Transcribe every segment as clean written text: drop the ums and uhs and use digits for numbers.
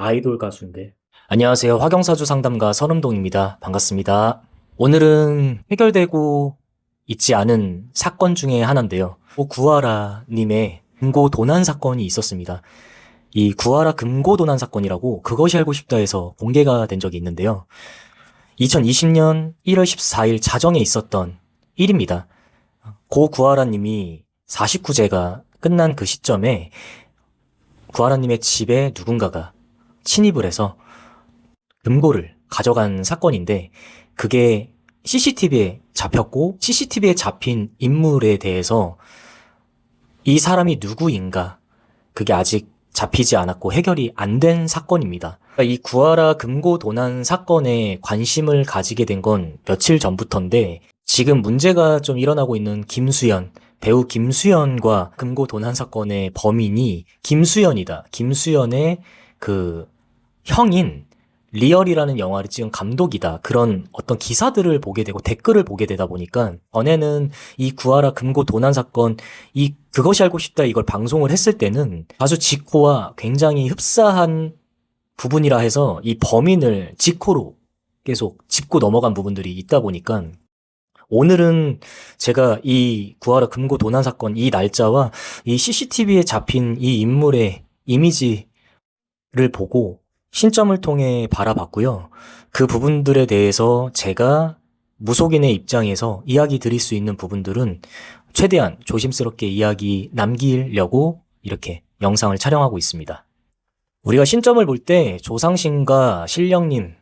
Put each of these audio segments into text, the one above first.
아이돌 가수인데. 안녕하세요. 화경사주 상담가 선음동입니다. 반갑습니다. 오늘은 해결되고 있지 않은 사건 중에 하나인데요. 구하라 님의 금고 도난 사건이 있었습니다. 이 구하라 금고 도난 사건이라고 그것이 알고 싶다 해서 공개가 된 적이 있는데요. 2020년 1월 14일 자정에 있었던 일입니다. 고 구하라 님이 49제가 끝난 그 시점에 구하라 님의 집에 누군가가 침입을 해서 금고를 가져간 사건인데, 그게 CCTV에 잡혔고 CCTV에 잡힌 인물에 대해서 이 사람이 누구인가, 그게 아직 잡히지 않았고 해결이 안 된 사건입니다. 이 구하라 금고 도난 사건에 관심을 가지게 된 건 며칠 전부터인데, 지금 문제가 좀 일어나고 있는 배우 김수현과 금고 도난 사건의 범인이 김수현이다. 김수현의 그 형인 리얼이라는 영화를 찍은 감독이다. 그런 어떤 기사들을 보게 되고 댓글을 보게 되다 보니까, 전에는 이 구하라 금고 도난 사건, 이 그것이 알고 싶다 이걸 방송을 했을 때는 가수 지코와 굉장히 흡사한 부분이라 해서 이 범인을 지코로 계속 짚고 넘어간 부분들이 있다 보니까, 오늘은 제가 이 구하라 금고 도난 사건 이 날짜와 이 CCTV에 잡힌 이 인물의 이미지를 보고 신점을 통해 바라봤고요. 그 부분들에 대해서 제가 무속인의 입장에서 이야기 드릴 수 있는 부분들은 최대한 조심스럽게 이야기 남기려고 이렇게 영상을 촬영하고 있습니다. 우리가 신점을 볼 때 조상신과 신령님,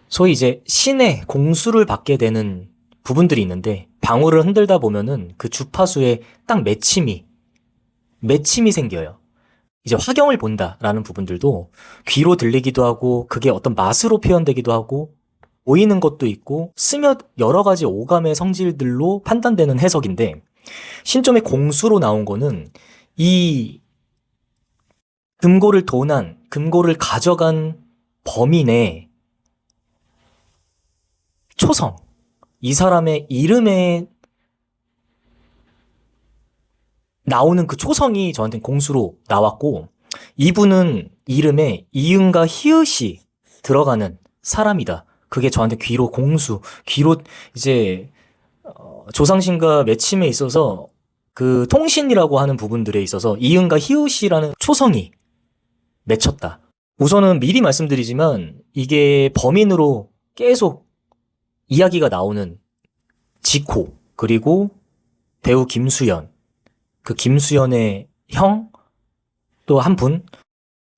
소위 이제 신의 공수를 받게 되는 부분들이 있는데, 방울을 흔들다 보면은 그 주파수에 딱 맺힘이 생겨요. 이제 화경을 본다라는 부분들도 귀로 들리기도 하고, 그게 어떤 맛으로 표현되기도 하고, 보이는 것도 있고, 스며 여러 가지 오감의 성질들로 판단되는 해석인데, 신점의 공수로 나온 거는 이 금고를 가져간 범인의 초성, 이 사람의 이름에 나오는 그 초성이 저한테는 공수로 나왔고, 이분은 이름에 이응과 히읗이 들어가는 사람이다. 그게 저한테 귀로 이제 조상신과 맺힘에 있어서 그 통신이라고 하는 부분들에 있어서 이응과 히읗이라는 초성이 맺혔다. 우선은 미리 말씀드리지만, 이게 범인으로 계속 이야기가 나오는 지코, 그리고 배우 김수현, 그 김수현의 형 또 한 분,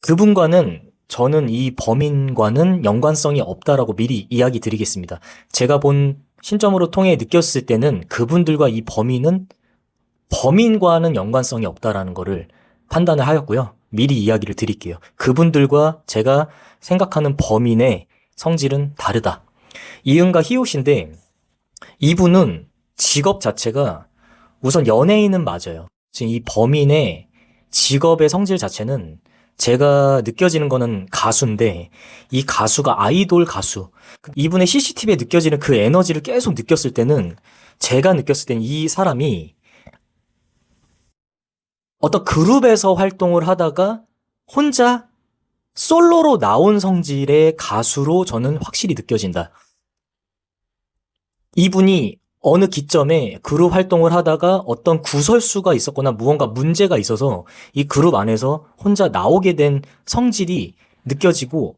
그분과는, 저는 이 범인과는 연관성이 없다라고 미리 이야기 드리겠습니다. 제가 본 신점으로 통해 느꼈을 때는 그분들과 이 범인과는 연관성이 없다라는 거를 판단을 하였고요. 미리 이야기를 드릴게요. 그분들과 제가 생각하는 범인의 성질은 다르다. 이응과 히읗인데, 이분은 직업 자체가 우선 연예인은 맞아요. 지금 이 범인의 직업의 성질 자체는 제가 느껴지는 거는 가수인데, 이 가수가 아이돌 가수, 이분의 CCTV에 느껴지는 그 에너지를 계속 느꼈을 때는, 제가 느꼈을 때는 이 사람이 어떤 그룹에서 활동을 하다가 혼자 솔로로 나온 성질의 가수로 저는 확실히 느껴진다. 이분이 어느 기점에 그룹 활동을 하다가 어떤 구설수가 있었거나 무언가 문제가 있어서 이 그룹 안에서 혼자 나오게 된 성질이 느껴지고,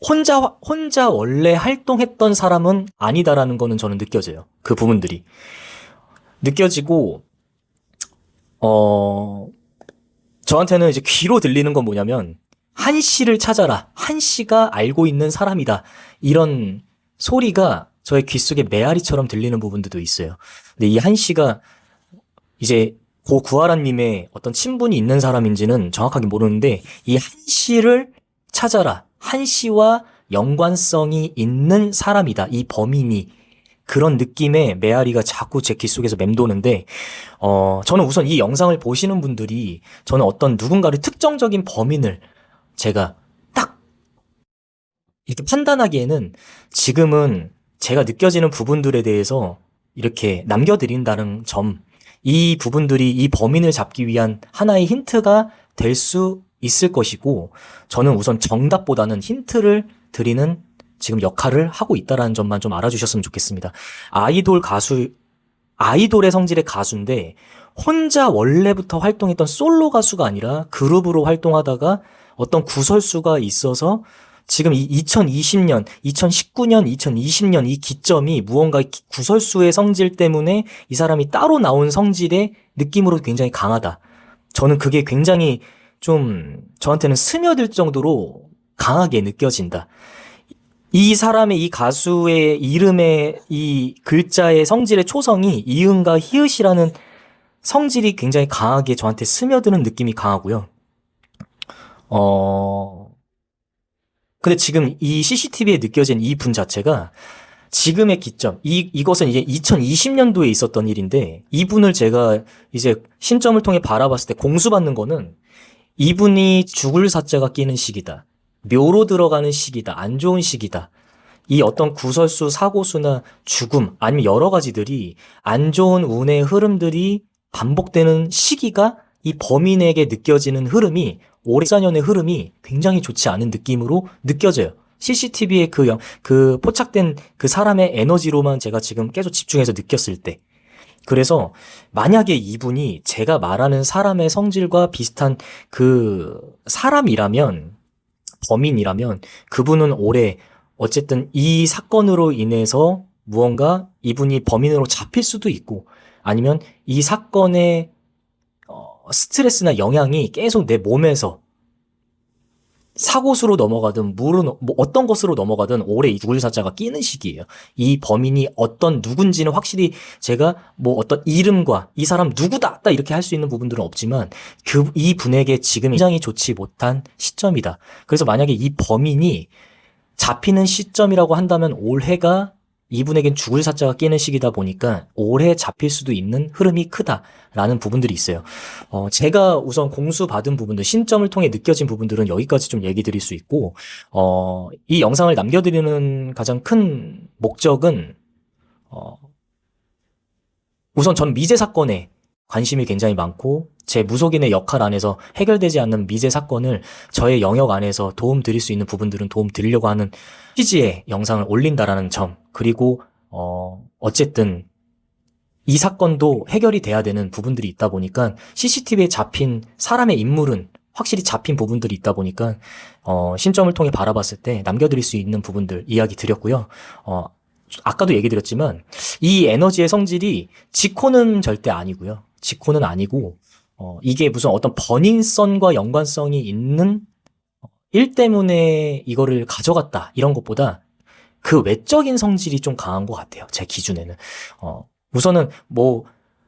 혼자 원래 활동했던 사람은 아니다라는 거는 저는 느껴져요. 그 부분들이 느껴지고, 저한테는 이제 귀로 들리는 건 뭐냐면, 한 씨를 찾아라, 한 씨가 알고 있는 사람이다, 이런 소리가 저의 귀 속에 메아리처럼 들리는 부분들도 있어요. 근데 이 한 씨가 이제 고 구하라님의 어떤 친분이 있는 사람인지는 정확하게 모르는데, 이 한 씨를 찾아라, 한 씨와 연관성이 있는 사람이다, 이 범인이, 그런 느낌의 메아리가 자꾸 제 귀 속에서 맴도는데, 저는 우선 이 영상을 보시는 분들이, 저는 어떤 누군가를 특정적인 범인을 제가 딱 이렇게 판단하기에는, 지금은 제가 느껴지는 부분들에 대해서 이렇게 남겨드린다는 점, 이 부분들이 이 범인을 잡기 위한 하나의 힌트가 될 수 있을 것이고, 저는 우선 정답보다는 힌트를 드리는 지금 역할을 하고 있다라는 점만 좀 알아주셨으면 좋겠습니다. 아이돌의 성질의 가수인데, 혼자 원래부터 활동했던 솔로 가수가 아니라 그룹으로 활동하다가 어떤 구설수가 있어서 지금 이 2020년, 2019년, 2020년 이 기점이 무언가 구설수의 성질 때문에 이 사람이 따로 나온 성질의 느낌으로 굉장히 강하다. 저는 그게 굉장히 좀 저한테는 스며들 정도로 강하게 느껴진다. 이 사람의 이 가수의 이름의 이 글자의 성질의 초성이 이응과 히읗이라는 성질이 굉장히 강하게 저한테 스며드는 느낌이 강하고요. 근데 지금 이 CCTV에 느껴진 이 분 자체가 지금의 기점, 이것은 이제 2020년도에 있었던 일인데, 이분을 제가 이제 신점을 통해 바라봤을 때 공수받는 거는 이분이 죽을 사자가 끼는 시기다. 묘로 들어가는 시기다. 안 좋은 시기다. 이 어떤 구설수, 사고수나 죽음, 아니면 여러 가지들이 안 좋은 운의 흐름들이 반복되는 시기가 이 범인에게 느껴지는 흐름이 올해 4년의 흐름이 굉장히 좋지 않은 느낌으로 느껴져요. CCTV에 그 포착된 그 사람의 에너지로만 제가 지금 계속 집중해서 느꼈을 때. 그래서 만약에 이분이 제가 말하는 사람의 성질과 비슷한 그 사람이라면, 범인이라면 그분은 올해 어쨌든 이 사건으로 인해서 무언가 이분이 범인으로 잡힐 수도 있고, 아니면 이 사건의 스트레스나 영향이 계속 내 몸에서 사고수로 넘어가든 어떤 것으로 넘어가든 올해 이 죽을 사자가 끼는 시기예요. 이 범인이 어떤 누군지는 확실히 제가 뭐 어떤 이름과 이 사람 누구다 딱 이렇게 할 수 있는 부분들은 없지만 이 분에게 지금 굉장히 좋지 못한 시점이다. 그래서 만약에 이 범인이 잡히는 시점이라고 한다면 올해가 이분에겐 죽을 사자가 끼는 시기다 보니까 올해 잡힐 수도 있는 흐름이 크다라는 부분들이 있어요. 제가 우선 공수받은 부분들, 신점을 통해 느껴진 부분들은 여기까지 좀 얘기 드릴 수 있고, 이 영상을 남겨드리는 가장 큰 목적은, 우선 전 미제 사건에 관심이 굉장히 많고, 제 무속인의 역할 안에서 해결되지 않는 미제 사건을 저의 영역 안에서 도움 드릴 수 있는 부분들은 도움 드리려고 하는 취지의 영상을 올린다라는 점, 그리고 어쨌든 이 사건도 해결이 돼야 되는 부분들이 있다 보니까 CCTV에 잡힌 사람의 인물은 확실히 잡힌 부분들이 있다 보니까 신점을 통해 바라봤을 때 남겨드릴 수 있는 부분들 이야기 드렸고요. 아까도 얘기 드렸지만 이 에너지의 성질이 지코는 절대 아니고요. 지코는 아니고 이게 무슨 어떤 번인성과 연관성이 있는 일 때문에 이거를 가져갔다 이런 것보다 그 외적인 성질이 좀 강한 것 같아요. 제 기준에는. 우선은 뭐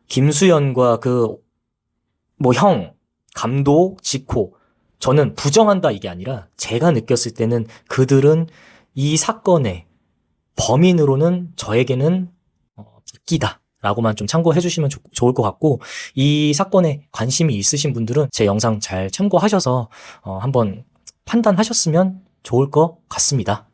김수현과 형, 감독, 지코 저는 부정한다 이게 아니라 제가 느꼈을 때는 그들은 이 사건의 범인으로는 저에게는 바뀌다 라고만 좀 참고해 주시면 좋을 것 같고, 이 사건에 관심이 있으신 분들은 제 영상 잘 참고하셔서 한번 판단하셨으면 좋을 것 같습니다.